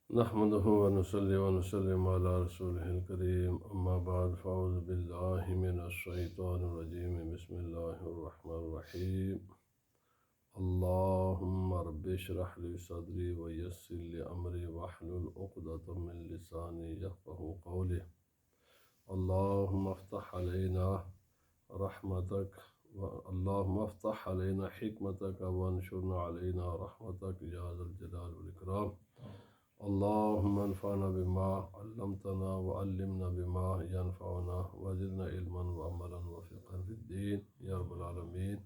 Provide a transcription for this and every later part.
نحمده ونصلي ونسلم على رسوله الكريم أما بعد فأعوذ بالله من الشيطان الرجيم بسم الله الرحمن الرحيم اللهم رب اشرح لي صدري ويسر لي أمري واحلل عقدة من لساني يفقهوا قولي اللهم افتح علينا رحمتك اللهم افتح علينا حكمتك وانشرنا علينا رحمتك يا ذا الجلال والإكرام اللهم انفعنا بما علمتنا وعلمنا بما ينفعنا وزدنا علما وعملا وفقها في الدين يا رب العالمين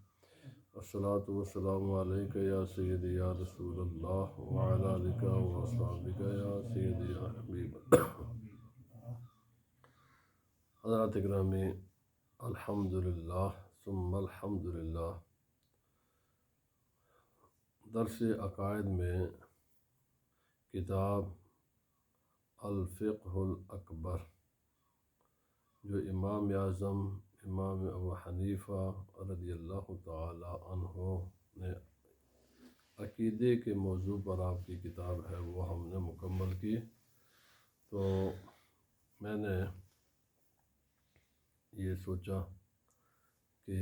الصلاة والسلام عليك يا سيدي يا رسول الله وعلى آلك وأصحابك يا سيدي يا حبيب حضرات اکرامی الحمدللہ ثم الحمدللہ درس عقائد میں کتاب الفقہ الاکبر جو امام اعظم امام ابو حنیفہ رضی اللہ تعالی عنہ نے عقیدے کے موضوع پر آپ کی کتاب ہے وہ ہم نے مکمل کی۔ تو میں نے یہ سوچا کہ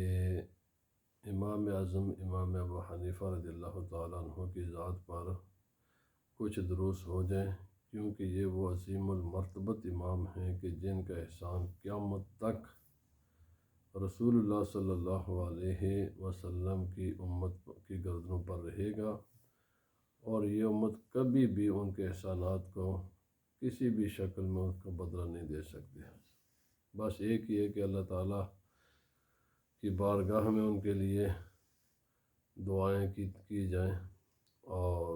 امام اعظم امام ابو حنیفہ رضی اللہ تعالی عنہ کی ذات پر کچھ دروس ہو جائیں، کیونکہ یہ وہ عظیم المرتبت امام ہیں کہ جن کا احسان قیامت تک رسول اللہ صلی اللہ علیہ وسلم کی امت کی گردنوں پر رہے گا، اور یہ امت کبھی بھی ان کے احسانات کو کسی بھی شکل میں اس کا بدلہ نہیں دے سکتی۔ بس ایک ہی ہے کہ اللہ تعالیٰ کی بارگاہ میں ان کے لیے دعائیں کی جائیں، اور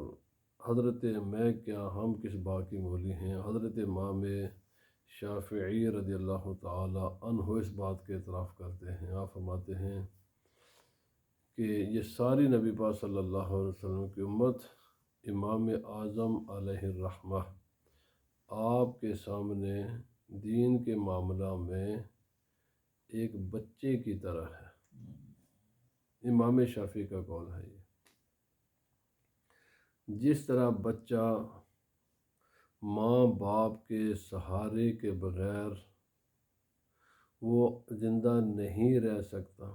حضرت میں کیا ہم کس باغ کی مولی ہیں، حضرت امام شافعی رضی اللہ تعالی عنہ اس بات کے اعتراف کرتے ہیں۔ آپ فرماتے ہیں کہ یہ ساری نبی پاک صلی اللہ علیہ وسلم کی امت امام اعظم علیہ الرحمہ آپ کے سامنے دین کے معاملہ میں ایک بچے کی طرح ہے۔ امام شافعی کا قول ہے یہ۔ جس طرح بچہ ماں باپ کے سہارے کے بغیر وہ زندہ نہیں رہ سکتا،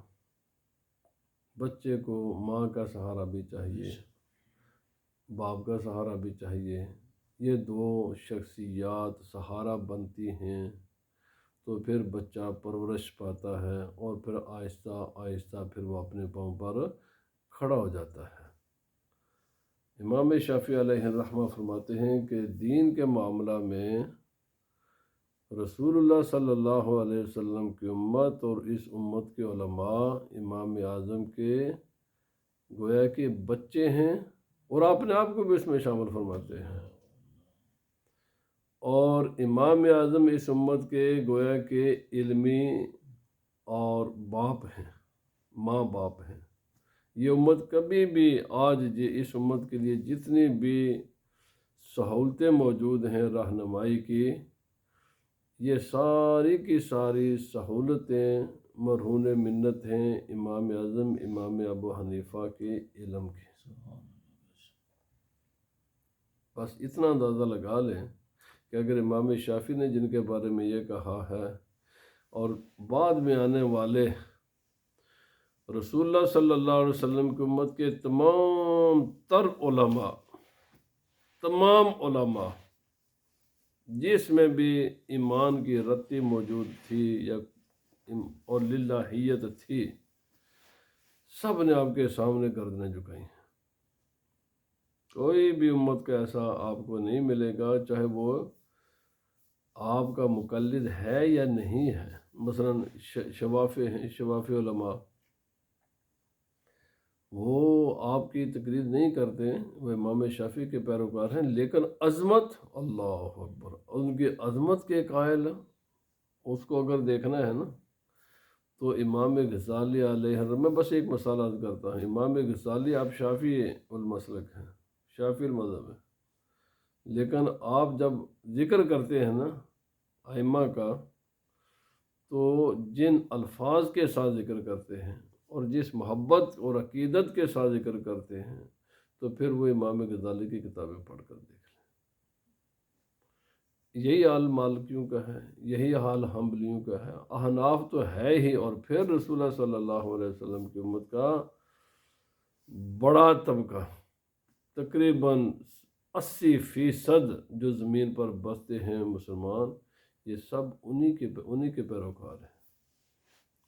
بچے کو ماں کا سہارا بھی چاہیے، باپ کا سہارا بھی چاہیے، یہ دو شخصیات سہارا بنتی ہیں تو پھر بچہ پرورش پاتا ہے، اور پھر آہستہ آہستہ پھر وہ اپنے پاؤں پر کھڑا ہو جاتا ہے۔ امام شافعی علیہ الرحمہ فرماتے ہیں کہ دین کے معاملہ میں رسول اللہ صلی اللہ علیہ وسلم کی امت اور اس امت کے علماء امام اعظم کے گویا کہ بچے ہیں، اور اپنے آپ کو بھی اس میں شامل فرماتے ہیں، اور امام اعظم اس امت کے گویا کہ علمی اور باپ ہیں، ماں باپ ہیں۔ یہ امت کبھی بھی آج اس امت کے لیے جتنی بھی سہولتیں موجود ہیں رہنمائی کی، یہ ساری کی ساری سہولتیں مرہون منت ہیں امام اعظم امام ابو حنیفہ کے علم کی۔ بس اتنا اندازہ لگا لیں کہ اگر امام شافعی نے جن کے بارے میں یہ کہا ہے، اور بعد میں آنے والے رسول اللہ صلی اللہ علیہ وسلم کی امت کے تمام علماء جس میں بھی ایمان کی رتی موجود تھی یا اور للہیت تھی، سب نے آپ کے سامنے گردنیں جھکائی ہیں۔ کوئی بھی امت کا ایسا آپ کو نہیں ملے گا، چاہے وہ آپ کا مقلد ہے یا نہیں ہے۔ مثلا شوافی ہیں، شوافی علماء، وہ آپ کی تقلید نہیں کرتے، وہ امام شافعی کے پیروکار ہیں، لیکن عظمت، اللہ اکبر، ان کی عظمت کے قائل، اس کو اگر دیکھنا ہے نا تو امام غزالی علیہ الرحمہ، میں بس ایک مثال عرض کرتا ہوں۔ امام غزالی آپ شافعی المسلک ہیں، شافعی المذہب ہیں، لیکن آپ جب ذکر کرتے ہیں نا ائمہ کا، تو جن الفاظ کے ساتھ ذکر کرتے ہیں اور جس محبت اور عقیدت کے ساتھ ذکر کرتے ہیں، تو پھر وہ امام غزالی کی کتابیں پڑھ کر دیکھ لیں۔ یہی حال مالکیوں کا ہے، یہی حال حنبلیوں کا ہے، احناف تو ہے ہی، اور پھر رسول اللہ صلی اللہ علیہ وسلم کی امت کا بڑا طبقہ، تقریباً 80% جو زمین پر بستے ہیں مسلمان، یہ سب انہی کے پیروکار ہیں۔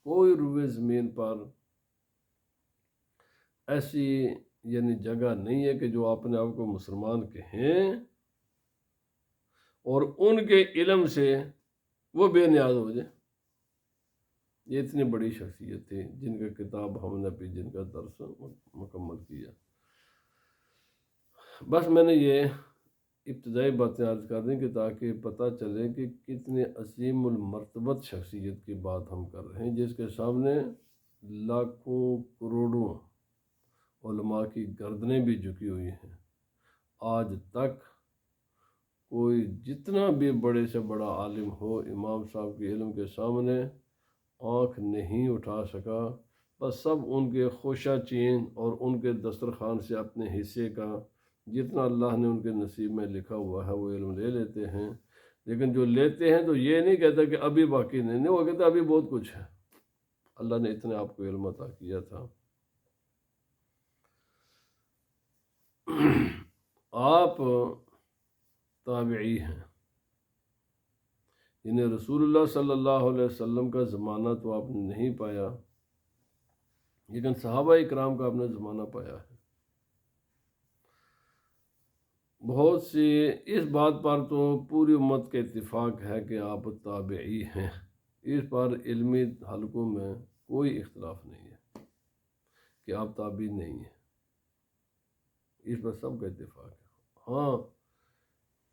کوئی روئے زمین پر ایسی یعنی جگہ نہیں ہے کہ جو اپنے آپ کو مسلمان کہیں اور ان کے علم سے وہ بے نیاز ہو جائے۔ یہ اتنی بڑی شخصیت تھی جن کا کتاب ہم نے بھی جن کا درس مکمل کیا۔ بس میں نے یہ ابتدائی باتیں عرض کر دیں کہ تاکہ پتہ چلے کہ کتنے عظیم المرتبت شخصیت کی بات ہم کر رہے ہیں، جس کے سامنے لاکھوں کروڑوں علماء کی گردنیں بھی جھکی ہوئی ہیں۔ آج تک کوئی جتنا بھی بڑے سے بڑا عالم ہو، امام صاحب کے علم کے سامنے آنکھ نہیں اٹھا سکا، بس سب ان کے خوشہ چین اور ان کے دسترخوان سے اپنے حصے کا جتنا اللہ نے ان کے نصیب میں لکھا ہوا ہے وہ علم لے لیتے ہیں۔ لیکن جو لیتے ہیں تو یہ نہیں کہتا کہ ابھی باقی نہیں، وہ کہتا ابھی بہت کچھ ہے، اللہ نے اتنے آپ کو علم عطا کیا تھا۔ آپ تابعی ہیں، یعنی رسول اللہ صلی اللہ علیہ وسلم کا زمانہ تو آپ نے نہیں پایا، لیکن صحابہ اکرام کا آپ نے زمانہ پایا ہے۔ بہت سی اس بات پر تو پوری امت کا اتفاق ہے کہ آپ تابعی ہیں، اس پر علمی حلقوں میں کوئی اختلاف نہیں ہے کہ آپ تابعی نہیں ہیں، اس پر سب کا اتفاق ہے۔ ہاں،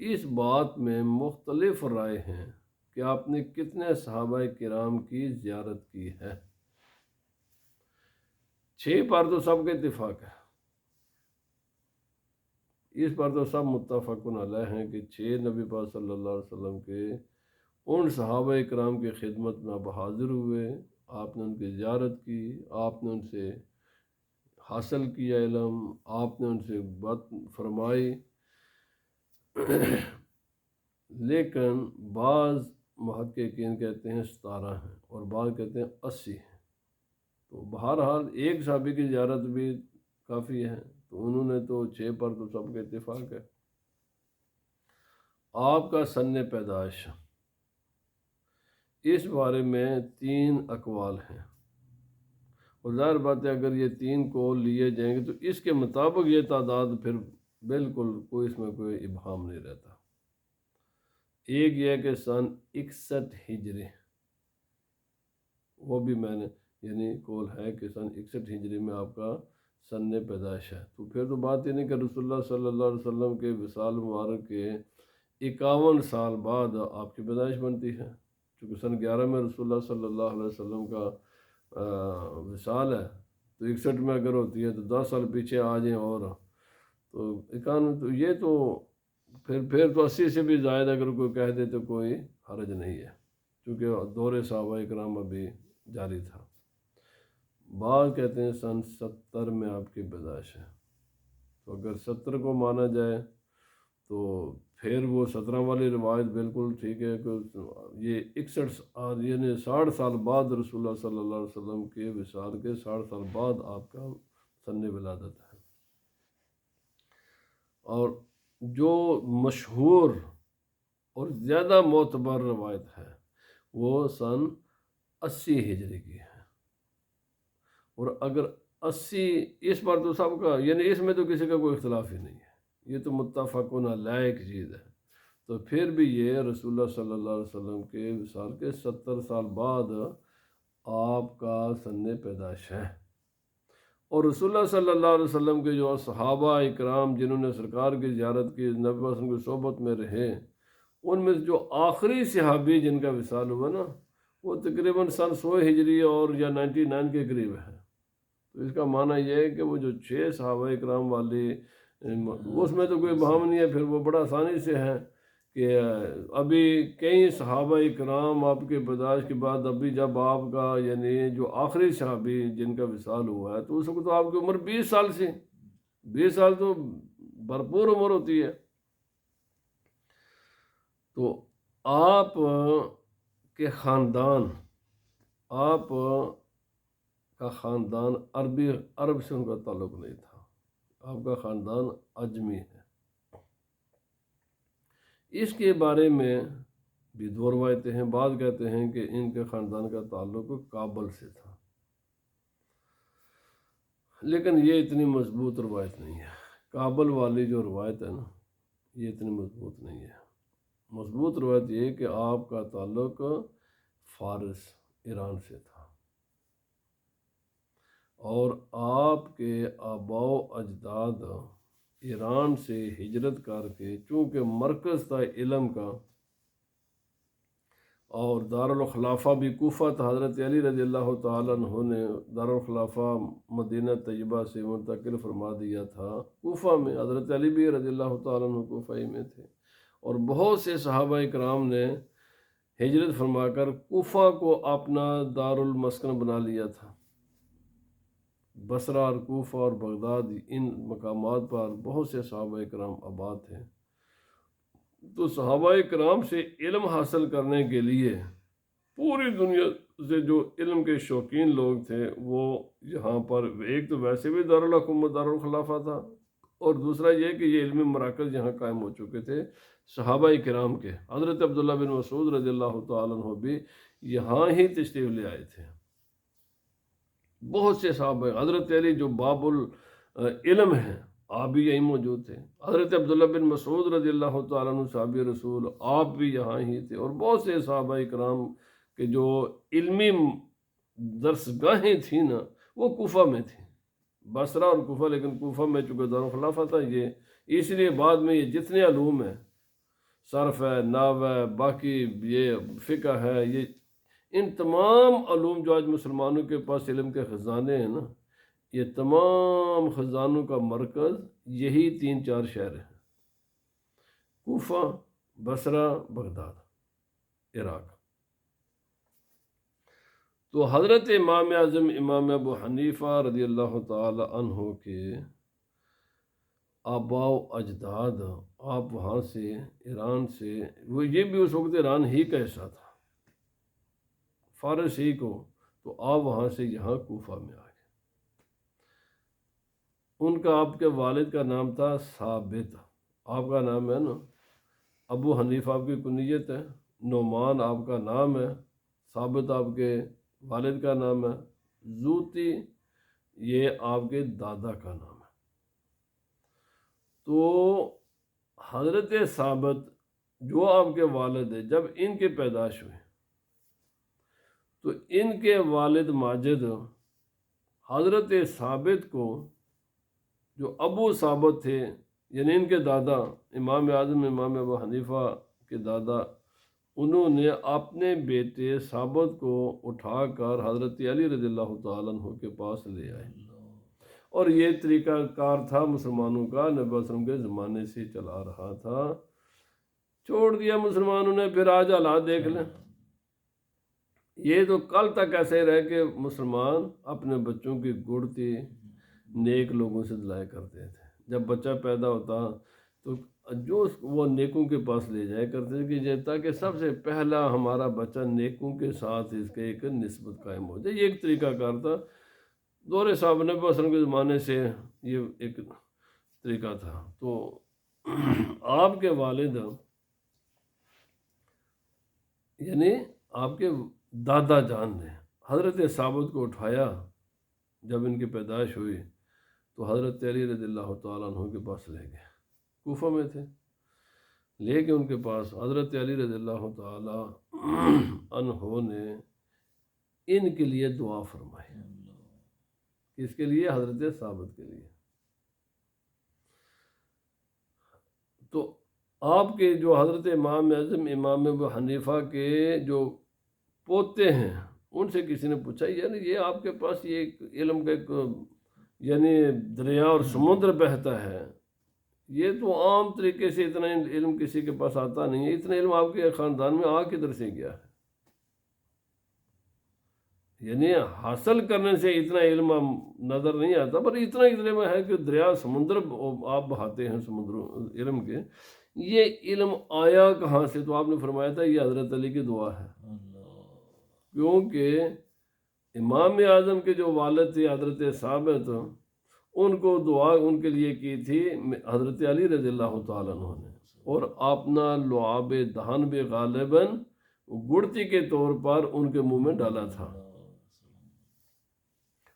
اس بات میں مختلف رائے ہیں کہ آپ نے کتنے صحابہ کرام کی زیارت کی ہے۔ 6 پر تو سب کا اتفاق ہے، اس پر تو سب متفقن علیہ ہیں کہ 6 نبی پاک صلی اللہ علیہ وسلم کے ان صحابہ کرام کی خدمت میں آپ حاضر ہوئے، آپ نے ان کی زیارت کی، آپ نے ان سے حاصل کیا علم، آپ نے ان سے بات فرمائی۔ لیکن بعض محققین کہتے ہیں 17 ہیں اور بعض کہتے ہیں 80 ہیں، تو بہرحال ایک صحابی کی زیارت بھی کافی ہے، تو انہوں نے تو 6 پر تو سب کا اتفاق ہے۔ آپ کا سن پیدائش، اس بارے میں 3 اقوال ہیں، اور ظاہر بات ہے اگر یہ 3 قول لیے جائیں گے تو اس کے مطابق یہ تعداد پھر بالکل کوئی اس میں کوئی ابہام نہیں رہتا۔ ایک یہ ہے کہ سن 61 ہجری، وہ بھی میں نے یعنی قول ہے کہ سن 61 ہجری میں آپ کا سن پیدائش ہے، تو پھر تو بات یہ نہیں کہ رسول اللہ صلی اللہ علیہ وسلم کے وصال مبارک کے 51 سال بعد آپ کی پیدائش بنتی ہے، چونکہ سن 11 میں رسول اللہ صلی اللہ علیہ وسلم کا وصال ہے، تو 61 میں اگر ہوتی ہے تو 10 سال پیچھے آ جائیں، اور تو 51 تو یہ تو پھر تو 80 سے بھی زائد اگر کوئی کہہ دے تو کوئی حرج نہیں ہے، کیونکہ دور صحابہ کرام ابھی جاری تھا۔ بعض کہتے ہیں سن 70 میں آپ کی پیدائش ہے، تو اگر 70 کو مانا جائے تو پھر وہ 17 والی روایت بالکل ٹھیک ہے کہ یہ 61 یعنی 60 سال بعد رسول اللہ صلی اللہ علیہ وسلم کے وصال کے 60 سال بعد آپ کا سن ولادت ہے۔ اور جو مشہور اور زیادہ معتبر روایت ہے وہ سن 80 ہجری کی ہے، اور اگر 80 اس پر تو سب کا یعنی اس میں تو کسی کا کوئی اختلاف ہی نہیں ہے، یہ تو متفقن علیہ ایک چیز ہے، تو پھر بھی یہ رسول اللہ صلی اللہ علیہ وسلم کے وصال کے 70 سال بعد آپ کا سن پیدائش ہے۔ اور رسول اللہ صلی اللہ علیہ وسلم کے جو صحابہ اکرام جنہوں نے سرکار کی زیارت کی، نبی وسلم کی صحبت میں رہے، ان میں جو آخری صحابی جن کا وصال ہوا نا وہ تقریباً سن 100 ہجری اور یا 99 کے قریب ہے، تو اس کا معنی یہ ہے کہ وہ جو 6 صحابہ اکرام والی اس میں تو کوئی بہام نہیں ہے، پھر وہ بڑا آسانی سے ہے کہ ابھی کئی صحابہ اکرام آپ کے پیدائش کے بعد ابھی جب آپ کا یعنی جو آخری صحابی جن کا وصال ہوا ہے تو اس وقت تو آپ کی عمر 20 سال سے 20 سال تو بھرپور عمر ہوتی ہے۔ تو آپ کے خاندان، آپ کا خاندان عرب سے ان کا تعلق نہیں تھا، آپ کا خاندان عجمی ہے۔ اس کے بارے میں بھی دو روایتیں ہیں، بعض کہتے ہیں کہ ان کے خاندان کا تعلق کابل سے تھا، لیکن یہ اتنی مضبوط روایت نہیں ہے۔ کابل والی جو روایت ہے نا، یہ اتنی مضبوط نہیں ہے۔ مضبوط روایت یہ کہ آپ کا تعلق فارس، ایران سے تھا، اور آپ کے آباء و اجداد ایران سے ہجرت کر کے، چونکہ مرکز تھا علم کا اور دارالخلافہ بھی کوفہ تھا، حضرت علی رضی اللہ تعالیٰ عنہ نے دارالخلافہ مدینہ طیبہ سے منتقل فرما دیا تھا کوفہ میں، حضرت علی بھی رضی اللہ تعالیٰ عنہ کوفہ ہی میں تھے، اور بہت سے صحابہ کرام نے ہجرت فرما کر کوفہ کو اپنا دارالمسکن بنا لیا تھا۔ بصرہ اور کوفہ اور بغداد، ان مقامات پر بہت سے صحابہ کرام آباد تھے۔ تو صحابہ کرام سے علم حاصل کرنے کے لیے پوری دنیا سے جو علم کے شوقین لوگ تھے وہ یہاں پر، ایک تو ویسے بھی دارالحکومت دارالخلافہ تھا، اور دوسرا یہ کہ یہ علمی مراکز یہاں قائم ہو چکے تھے صحابہ کرام کے۔ حضرت عبداللہ بن مسعود رضی اللہ تعالیٰ عنہ بھی یہاں ہی تشریف لے آئے تھے۔ بہت سے صحابہ، حضرت علی جو باب العلم ہیں، آپ بھی یہیں موجود تھے۔ حضرت عبداللہ بن مسعود رضی اللہ تعالیٰ عنہ صحابی رسول، آپ بھی یہاں ہی تھے، اور بہت سے صحابہ کرام کے جو علمی درسگاہیں تھیں نا، وہ کوفہ میں تھیں، بصرہ اور کوفہ، لیکن کوفہ میں چونکہ دارالخلافہ تھا یہ، اس لیے بعد میں یہ جتنے علوم ہیں، صرف ہے، نحو ہے، باقی یہ فقہ ہے، یہ ان تمام علوم جو آج مسلمانوں کے پاس علم کے خزانے ہیں نا، یہ تمام خزانوں کا مرکز یہی 3-4 شہر ہیں: کوفہ، بصرہ، بغداد، عراق۔ تو حضرت امام اعظم امام ابو حنیفہ رضی اللہ تعالی عنہ کے آباء و اجداد، آپ وہاں سے ایران سے، وہ یہ بھی اس وقت ایران ہی کا حصہ تھا، فارس ہی کو، تو آپ وہاں سے یہاں کوفہ میں آئے۔ ان کا، آپ کے والد کا نام تھا ثابت، آپ کا نام ہے نا ابو حنیفہ آپ کی کنیت ہے، نعمان آپ کا نام ہے، ثابت آپ کے والد کا نام ہے، زوتی یہ آپ کے دادا کا نام ہے۔ تو حضرت ثابت جو آپ کے والد ہے، جب ان کے پیدائش ہوئی تو ان کے والد ماجد حضرت ثابت کو، جو ابو ثابت تھے، یعنی ان کے دادا امام اعظم امام ابو حنیفہ کے دادا، انہوں نے اپنے بیٹے ثابت کو اٹھا کر حضرت علی رضی اللہ تعالیٰ عنہ کے پاس لے آئے، اور یہ طریقہ کار تھا مسلمانوں کا، نبی صلی اللہ علیہ وسلم کے زمانے سے چلا رہا تھا۔ چھوڑ دیا مسلمانوں نے، پھر آج حالات دیکھ لیں۔ یہ تو کل تک ایسے رہ کے مسلمان اپنے بچوں کی گڑتی نیک لوگوں سے دلائے کرتے تھے۔ جب بچہ پیدا ہوتا تو جو وہ نیکوں کے پاس لے جائے کرتے تھے، کہ تاکہ سب سے پہلا ہمارا بچہ نیکوں کے ساتھ اس کے ایک نسبت قائم ہو جائے۔ یہ ایک طریقہ کار تھا، دور صحابہ نبی صلی اللہ علیہ وسلم کے زمانے سے یہ ایک طریقہ تھا۔ تو آپ کے والد، یعنی آپ کے دادا جان نے حضرت ثابت کو اٹھایا، جب ان کی پیدائش ہوئی تو حضرت علی رضی اللہ تعالیٰ عنہ کے پاس لے گئے، کوفہ میں تھے، لے کے ان کے پاس حضرت علی رضی اللہ تعالیٰ عنہ نے ان کے لیے دعا فرمائی۔ کس کے لیے؟ حضرت ثابت کے لیے۔ تو آپ کے جو حضرت امام اعظم امام ابو حنیفہ کے جو پوتے ہیں، ان سے کسی نے پوچھا، یعنی یہ آپ کے پاس یہ علم کا ایک یعنی دریا اور سمندر بہتا ہے، یہ تو عام طریقے سے اتنا علم کسی کے پاس آتا نہیں ہے، اتنا علم آپ کے خاندان میں کدھر سے گیا ہے؟ یعنی حاصل کرنے سے اتنا علم نظر نہیں آتا، پر اتنا علم ہے کہ دریا سمندر آپ بہاتے ہیں سمندر علم کے، یہ علم آیا کہاں سے؟ تو آپ نے فرمایا تھا یہ حضرت علی کی دعا ہے، کیونکہ امام اعظم کے جو والد تھے حضرت ثابت، ان کو دعا ان کے لیے کی تھی حضرت علی رضی اللہ تعالیٰ عنہ نے، اور اپنا لعاب دہن بھی غالباً گڑتی کے طور پر ان کے منہ میں ڈالا تھا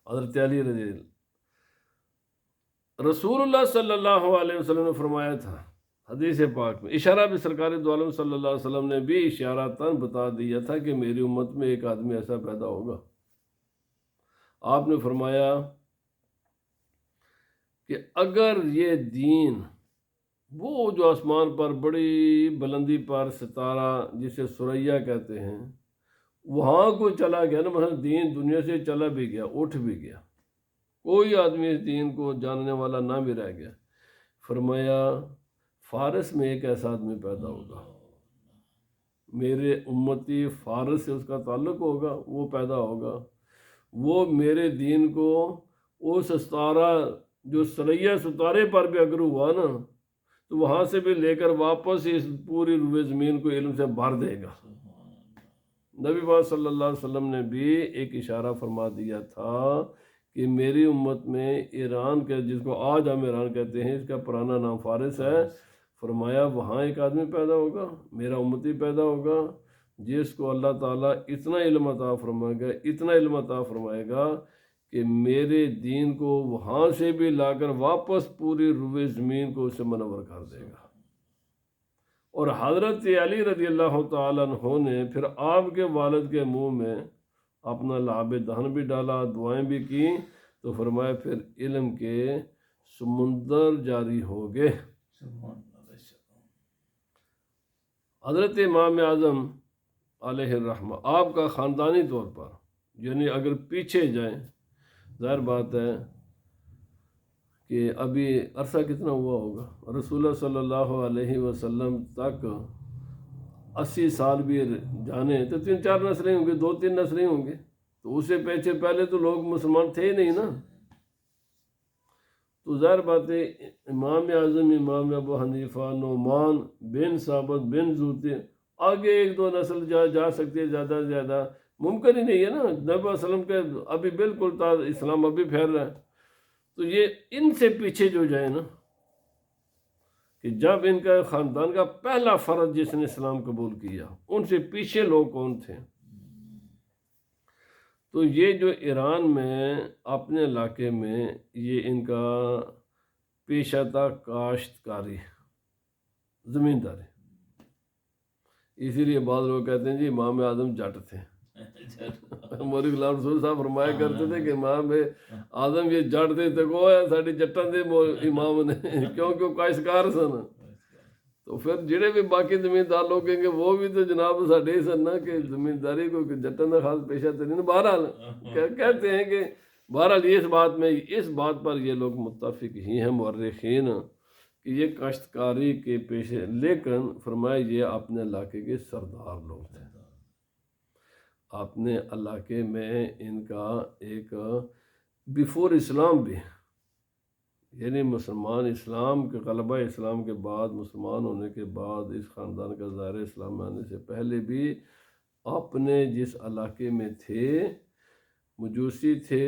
حضرت علی رضی اللہ۔ رسول اللہ صلی اللہ علیہ وسلم نے فرمایا تھا حدیث پاک میں، اشارہ بھی سرکار دو عالم صلی اللہ علیہ وسلم نے بھی اشاراتاً بتا دیا تھا کہ میری امت میں ایک آدمی ایسا پیدا ہوگا۔ آپ نے فرمایا کہ اگر یہ دین، وہ جو آسمان پر بڑی بلندی پر ستارہ جسے ثریا کہتے ہیں، وہاں کو چلا گیا نا، مثلا دین دنیا سے چلا بھی گیا، اٹھ بھی گیا، کوئی آدمی اس دین کو جاننے والا نہ بھی رہ گیا، فرمایا فارس میں ایک ایسا آدمی پیدا ہوگا، میرے امتی فارس سے اس کا تعلق ہوگا، وہ پیدا ہوگا، وہ میرے دین کو اس ستارہ جو ثریا ستارے پر بھی اگر ہوا نا، تو وہاں سے بھی لے کر واپس اس پوری روئے زمین کو علم سے بھر دے گا۔ نبی پاک صلی اللہ علیہ وسلم نے بھی ایک اشارہ فرما دیا تھا کہ میری امت میں ایران کے، جس کو آج ہم ایران کہتے ہیں، اس کا پرانا نام فارس ہے، فرمایا وہاں ایک آدمی پیدا ہوگا، میرا امتی پیدا ہوگا، جس کو اللہ تعالیٰ اتنا علم عطا فرمائے گا، اتنا علم عطا فرمائے گا کہ میرے دین کو وہاں سے بھی لا کر واپس پوری روئے زمین کو اسے منور کر دے گا۔ اور حضرت علی رضی اللہ تعالیٰ عنہ نے پھر آپ کے والد کے منہ میں اپنا لعاب دہن بھی ڈالا، دعائیں بھی کی، تو فرمایا پھر علم کے سمندر جاری ہو گئے۔ حضرت امام اعظم علیہ الرحمہ آپ کا خاندانی طور پر، یعنی اگر پیچھے جائیں، ظاہر بات ہے کہ ابھی عرصہ کتنا ہوا ہوگا، رسول اللہ صلی اللہ علیہ وسلم تک 80 سال بھی جانے تو 3-4 نسلیں ہوں گے، 2-3 نسلیں ہوں گے، تو اس سے پیچھے پہلے تو لوگ مسلمان تھے ہی نہیں نا۔ تو ظاہر بات ہے امام اعظم امام ابو حنیفہ، نعمان بن ثابت بن زوتے، آگے 1-2 نسل جا سکتے، زیادہ سے زیادہ ممکن ہی نہیں ہے نا۔ نبی علیہ وسلم کے ابھی بالکل اسلام ابھی پھیل رہا ہے، تو یہ ان سے پیچھے جو جائے نا، کہ جب ان کا خاندان کا پہلا فرد جس نے اسلام قبول کیا، ان سے پیچھے لوگ کون تھے؟ تو یہ جو ایران میں اپنے علاقے میں یہ ان کا پیشہ تھا کاشتکاری، زمینداری، اسی لیے بعض لوگ کہتے ہیں جی امام اعظم جٹ تھے۔ مولوی غلام رسول صاحب فرمایا کرتے تھے کہ امام اعظم یہ جٹ تھے، دیکھو ساڈی جٹاں دے امام نے، کیونکہ وہ کاشتکار سن۔ تو پھر جڑے بھی باقی زمیندار لوگ کہیں گے وہ بھی تو جناب ساڈے ہی سن نا، کہ زمینداری کو جٹاں دا خاص پیشہ تو نہیں۔ بہرحال کہتے ہیں کہ بہرحال اس بات پر یہ لوگ متفق ہی ہیں مورخین کہ یہ کاشتکاری کے پیشے، لیکن فرمایا یہ اپنے علاقے کے سردار لوگ تھے۔ اپنے علاقے میں ان کا ایک بیفور اسلام بھی، یعنی مسلمان اسلام کے غلبہ اسلام کے بعد، مسلمان ہونے کے بعد، اس خاندان کا ظاہر اسلام میں آنے سے پہلے بھی اپنے جس علاقے میں تھے، مجوسی تھے،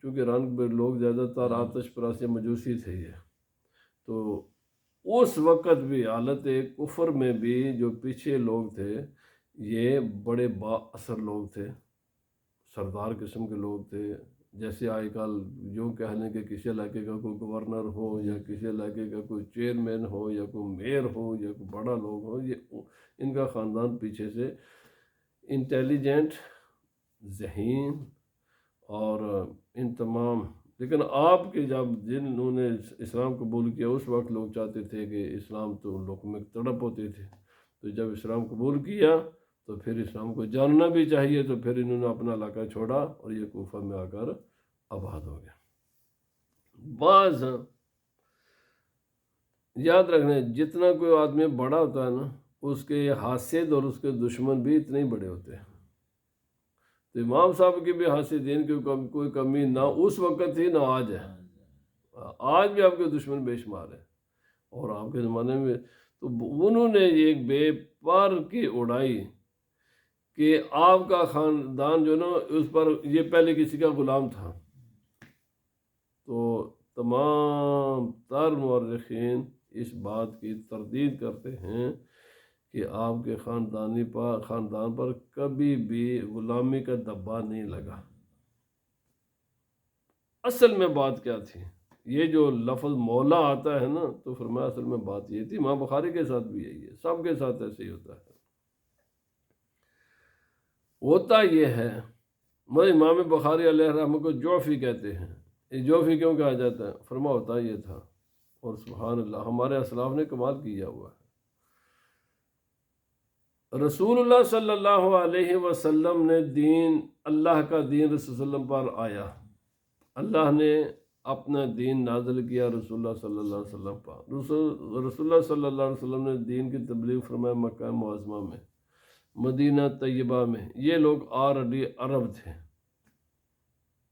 چونکہ رنگ لوگ زیادہ تر آتش پرست مجوسی تھے یہ، تو اس وقت بھی حالت کفر میں بھی جو پیچھے لوگ تھے یہ بڑے با اثر لوگ تھے، سردار قسم کے لوگ تھے۔ جیسے آج کل یوں کہہ لیں کہ کسی علاقے کا کوئی گورنر ہو، یا کسی علاقے کا کوئی چیئرمین ہو، یا کوئی میئر ہو، یا کوئی بڑا لوگ ہو، یہ ان کا خاندان پیچھے سے انٹیلیجنٹ، ذہین اور ان تمام۔ لیکن آپ کے جب جنہوں نے اسلام قبول کیا اس وقت لوگ چاہتے تھے کہ اسلام تو لوگوں میں تڑپ ہوتے تھے، تو جب اسلام قبول کیا تو پھر اسلام کو جاننا بھی چاہیے، تو پھر انہوں نے اپنا علاقہ چھوڑا اور یہ کوفہ میں آ کر آباد ہو گیا۔ بعض یاد رکھنا، جتنا کوئی آدمی بڑا ہوتا ہے نا، اس کے حاسد اور اس کے دشمن بھی اتنے ہی بڑے ہوتے ہیں۔ تو امام صاحب کی بھی حاسدین کی کوئی کمی نہ اس وقت تھی نہ آج ہے، آج بھی آپ کے دشمن بے شمار ہیں، اور آپ کے زمانے میں تو انہوں نے ایک بے پر کی اڑائی کہ آپ کا خاندان جو نا اس پر یہ پہلے کسی کا غلام تھا. تو تمام تر مورخین اس بات کی تردید کرتے ہیں کہ آپ کے خاندان پر کبھی بھی غلامی کا دبا نہیں لگا. اصل میں بات کیا تھی؟ یہ جو لفظ مولا آتا ہے نا، تو فرمایا اصل میں بات یہ تھی. امام بخاری کے ساتھ بھی یہی ہے، سب کے ساتھ ایسے ہی ہوتا ہے. ہوتا یہ ہے، امام بخاری علیہ الرحمہ کو جوفی کہتے ہیں. یہ جوفی کیوں کہا جاتا ہے؟ فرما ہوتا یہ تھا. اور سبحان اللہ، ہمارے اسلاف نے کمال کیا ہوا ہے. رسول اللہ صلی اللہ علیہ وسلم نے دین، اللہ کا دین رسول اللہ علیہ وسلم پر آیا. اللہ نے اپنا دین نازل کیا رسول اللہ صلی اللہ علیہ وسلم پر. رسول اللہ صلی اللہ علیہ وسلم نے دین کی تبلیغ فرمایا مکہ معظمہ میں، مدینہ طیبہ میں. یہ لوگ آلریڈی عرب تھے،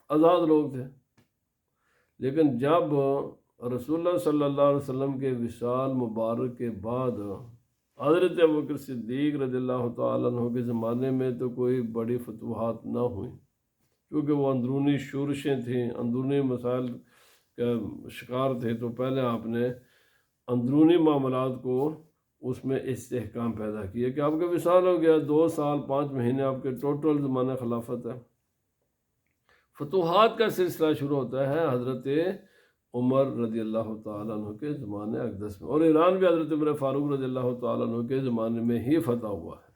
آزاد لوگ تھے. لیکن جب رسول اللہ صلی اللہ علیہ وسلم کے وصال مبارک کے بعد حضرت ابوبکر صدیق رضی اللہ تعالیٰ عنہ کے زمانے میں تو کوئی بڑی فتوحات نہ ہوئیں، کیونکہ وہ اندرونی شورشیں تھیں، اندرونی مسائل کا شکار تھے. تو پہلے آپ نے اندرونی معاملات کو اس میں استحکام پیدا کیا کہ آپ کا وصال ہو گیا، 2 سال 5 مہینے آپ کے ٹوٹل زمانہ خلافت ہے. فتوحات کا سلسلہ شروع ہوتا ہے حضرت عمر رضی اللہ تعالیٰ عنہ کے زمانے اقدس میں، اور ایران بھی حضرت عمر فاروق رضی اللہ تعالیٰ عنہ کے زمانے میں ہی فتح ہوا ہے.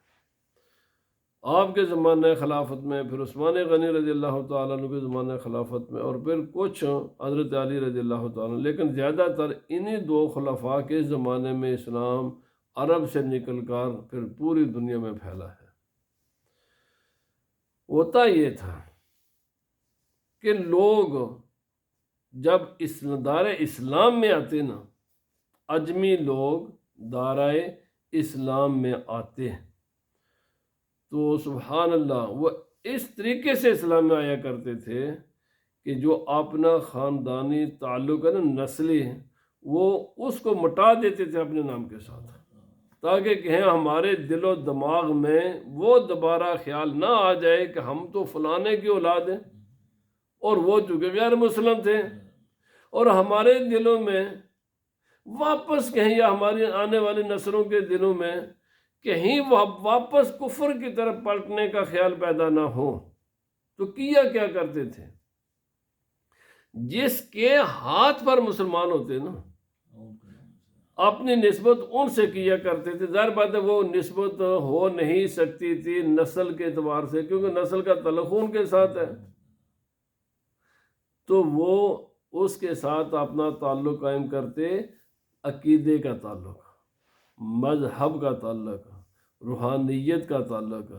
آپ کے زمانہ خلافت میں، پھر عثمان غنی رضی اللہ تعالیٰ عنہ کے زمانہ خلافت میں، اور پھر کچھ حضرت علی رضی اللہ تعالیٰ عنہ. لیکن زیادہ تر انہی 2 خلفاء کے زمانے میں اسلام عرب سے نکل کر پھر پوری دنیا میں پھیلا ہے. ہوتا یہ تھا کہ لوگ جب دار اسلام میں آتے نا، اجمی لوگ دارائے اسلام میں آتے، تو سبحان اللہ وہ اس طریقے سے اسلام میں آیا کرتے تھے کہ جو اپنا خاندانی تعلق ہے نا، نسلی، وہ اس کو مٹا دیتے تھے اپنے نام کے ساتھ، تاکہ کہیں ہمارے دل و دماغ میں وہ دوبارہ خیال نہ آ جائے کہ ہم تو فلانے کی اولاد ہیں اور وہ چونکہ غیر مسلم تھے، اور ہمارے دلوں میں واپس کہیں، یا ہماری آنے والی نسلوں کے دلوں میں کہیں واپس کفر کی طرف پلٹنے کا خیال پیدا نہ ہو. تو کیا کرتے تھے؟ جس کے ہاتھ پر مسلمان ہوتے نا، اپنی نسبت ان سے کیا کرتے تھے. ظاہر بات ہے وہ نسبت ہو نہیں سکتی تھی نسل کے اعتبار سے، کیونکہ نسل کا تعلق خون کے ساتھ ہے. تو وہ اس کے ساتھ اپنا تعلق قائم کرتے، عقیدے کا تعلق، مذہب کا تعلق، روحانیت کا تعلق،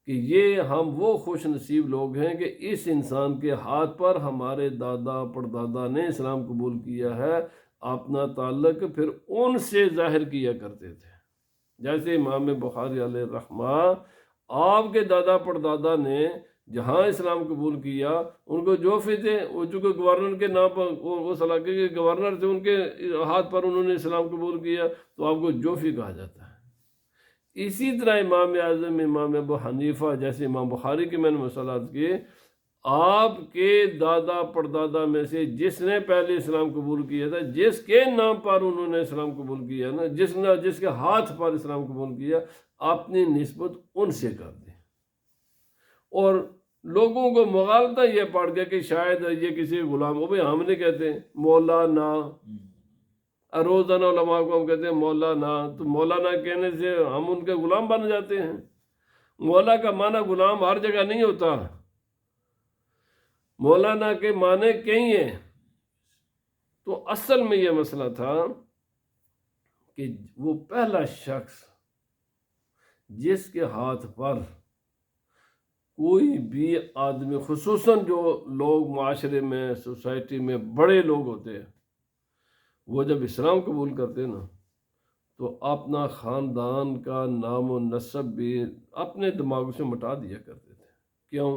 کہ یہ ہم وہ خوش نصیب لوگ ہیں کہ اس انسان کے ہاتھ پر ہمارے دادا پردادا نے اسلام قبول کیا ہے. اپنا تعلق پھر ان سے ظاہر کیا کرتے تھے. جیسے امام بخاری علیہ الرحمہ، آپ کے دادا پردادا نے جہاں اسلام قبول کیا، ان کو جوفی تھے، وہ چونکہ گورنر کے نام پر، اس علاقے کے گورنر تھے، ان کے ہاتھ پر انہوں نے اسلام قبول کیا، تو آپ کو جوفی کہا جاتا ہے. اسی طرح امام اعظم امام ابو حنیفہ، جیسے امام بخاری کی میں نے مثالات کی، آپ کے دادا پردادا میں سے جس نے پہلے اسلام قبول کیا تھا، جس کے نام پر انہوں نے اسلام قبول کیا نا، جس کے ہاتھ پر اسلام قبول کیا، اپنی نسبت ان سے کر دیں. اور لوگوں کو مغالطہ یہ پڑ گیا کہ شاید یہ کسی غلام ہو. بھائی ہم نہیں کہتے مولانا، روزانہ علماء کو ہم کہتے ہیں مولانا، تو مولانا کہنے سے ہم ان کے غلام بن جاتے ہیں. مولا کا معنی غلام ہر جگہ نہیں ہوتا، مولانا کے معنی کئی ہیں. تو اصل میں یہ مسئلہ تھا کہ وہ پہلا شخص جس کے ہاتھ پر کوئی بھی آدمی، خصوصاً جو لوگ معاشرے میں، سوسائٹی میں بڑے لوگ ہوتے ہیں، وہ جب اسلام قبول کرتے نا، تو اپنا خاندان کا نام و نسب بھی اپنے دماغ سے مٹا دیا کرتے تھے. کیوں؟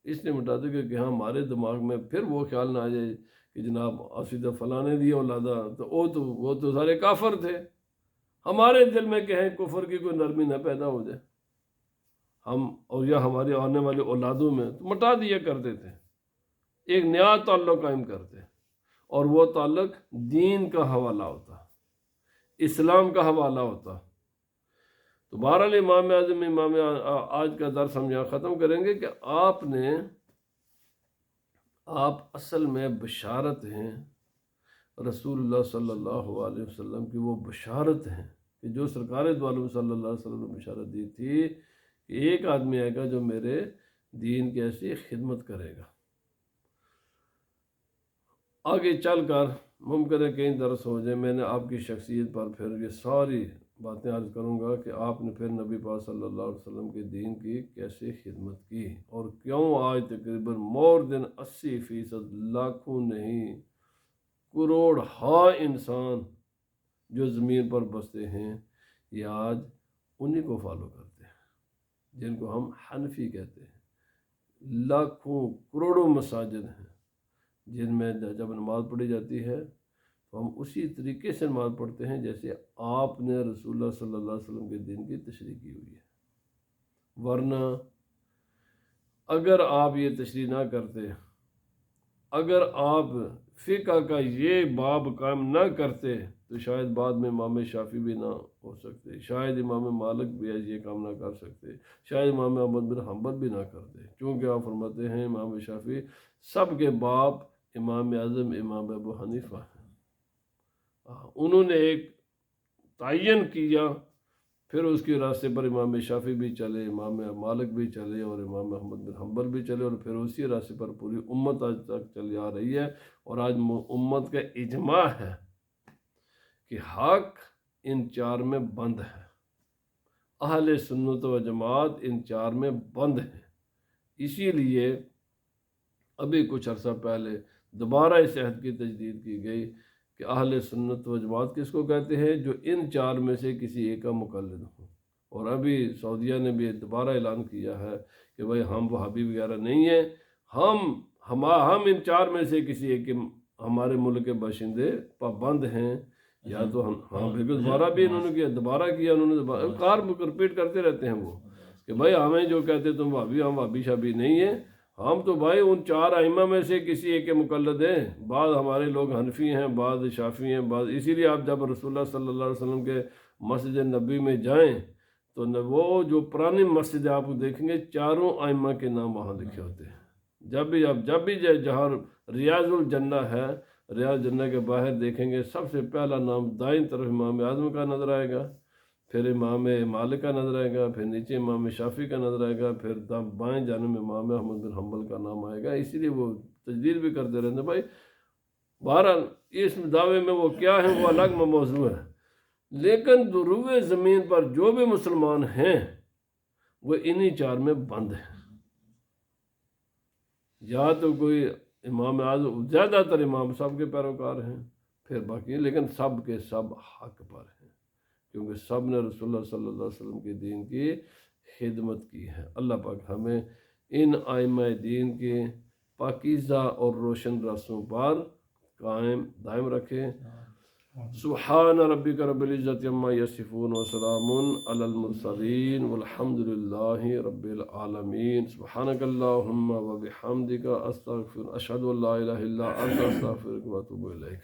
اس لیے مٹا دیا کہ ہمارے دماغ میں پھر وہ خیال نہ آ جائے کہ جناب اسیدہ فلاں نے دیا اولادا، تو وہ تو سارے کافر تھے، ہمارے دل میں کہیں کفر کی کوئی نرمی نہ پیدا ہو جائے، ہم اور یا ہماری آنے والی اولادوں میں تو مٹا دیا کرتے تھے، ایک نیا تعلق قائم کرتے، اور وہ تعلق دین کا حوالہ ہوتا، اسلام کا حوالہ ہوتا۔ تو بہرحال امام اعظم آج کا درس ہم یہاں ختم کریں گے کہ آپ اصل میں بشارت ہیں، رسول اللہ صلی اللہ علیہ وسلم کی وہ بشارت ہیں کہ جو سرکار دو عالم صلی اللہ علیہ وسلم نے بشارت دی تھی کہ ایک آدمی آئے گا جو میرے دین کی ایسی خدمت کرے گا۔ آگے چل کر ممکن ہے کہیں درس ہو جائے، میں نے آپ کی شخصیت پر پھر یہ ساری باتیں عرض کروں گا کہ آپ نے پھر نبی پاک صلی اللہ علیہ وسلم کے دین کی کیسے خدمت کی، اور کیوں آج تقریباً مور دین 80%، لاکھوں نہیں کروڑ انسان جو زمین پر بستے ہیں یہ آج انہی کو فالو کرتے ہیں جن کو ہم حنفی کہتے ہیں۔ لاکھوں کروڑوں مساجد ہیں جن میں جب نماز پڑھی جاتی ہے تو ہم اسی طریقے سے نماز پڑھتے ہیں جیسے آپ نے رسول اللہ صلی اللہ علیہ وسلم کے دین کی تشریح کی ہوئی ہے۔ ورنہ اگر آپ یہ تشریح نہ کرتے، اگر آپ فقہ کا یہ باب قائم نہ کرتے تو شاید بعد میں امام شافعی بھی نہ ہو سکتے، شاید امام مالک بھی یہ کام نہ کر سکتے، شاید امام احمد بن حنبل بھی نہ کرتے، کیونکہ آپ فرماتے ہیں امام شافعی سب کے باپ امام اعظم امام ابو حنیفہ ہیں۔ انہوں نے ایک تعین کیا، پھر اس کے راستے پر امام شافعی بھی چلے، امام مالک بھی چلے، اور امام احمد بن حنبل بھی چلے، اور پھر اسی راستے پر پوری امت آج تک چلی آ رہی ہے۔ اور آج امت کا اجماع ہے کہ حق ان چار میں بند ہے، اہل سنت و جماعت ان چار میں بند ہے۔ اسی لیے ابھی کچھ عرصہ پہلے دوبارہ اس عہد کی تجدید کی گئی کہ اہل سنت و جماعت کس کو کہتے ہیں؟ جو ان چار میں سے کسی ایک کا مقلد ہو۔ اور ابھی سعودیہ نے بھی دوبارہ اعلان کیا ہے کہ بھائی ہم وہابی وغیرہ نہیں ہیں، ہم ان چار میں سے کسی ایک کے ہمارے ملک کے باشندے پابند ہیں، یا تو ہم بالکل دوبارہ بھی انہوں نے کیا، دوبارہ کیا انہوں نے، کار رپیٹ کرتے رہتے ہیں وہ کہ بھائی ہمیں جو کہتے تم وہابی، ہم وہابی شابی نہیں ہیں، ہم تو بھائی ان چار ائمہ میں سے کسی ایک کے مقلد ہیں۔ بعض ہمارے لوگ حنفی ہیں، بعض شافعی ہیں، بعض، اسی لیے آپ جب رسول اللہ صلی اللہ علیہ وسلم کے مسجد نبی میں جائیں تو وہ جو پرانی مسجد آپ کو دیکھیں گے چاروں ائمہ کے نام وہاں لکھے ہوتے ہیں۔ جب بھی جہاں ریاض الجنہ ہے، ریاض الجنہ کے باہر دیکھیں گے سب سے پہلا نام دائیں طرف امام اعظم کا نظر آئے گا، پھر امام مالک کا نظر آئے گا، پھر نیچے امام شافعی کا نظر آئے گا، پھر بائیں جانب میں امام احمد بن حنبل کا نام آئے گا۔ اسی لیے وہ تجدید بھی کرتے رہتے ہیں۔ بھائی بہرحال اس دعوے میں وہ کیا ہے وہ الگ موضوع ہے، لیکن روئے زمین پر جو بھی مسلمان ہیں وہ انہی چار میں بند ہیں۔ یا تو کوئی امام اعظم، زیادہ تر امام سب کے پیروکار ہیں، پھر باقی، لیکن سب کے سب حق پر ہیں، کیونکہ سب نے رسول اللہ صلی اللہ علیہ وسلم کے دین کی خدمت کی ہے۔ اللہ پاک ہمیں ان ائمہ دین کے پاکیزہ اور روشن راستوں پر قائم دائم رکھے۔ سبحان ربک رب العزت عما یصفون وسلام علی المرسلین والحمد للہ رب العالمین۔ سبحانک اللہم وبحمدک اشہد ان لا الہ الا انت استغفرک واتوب الیک۔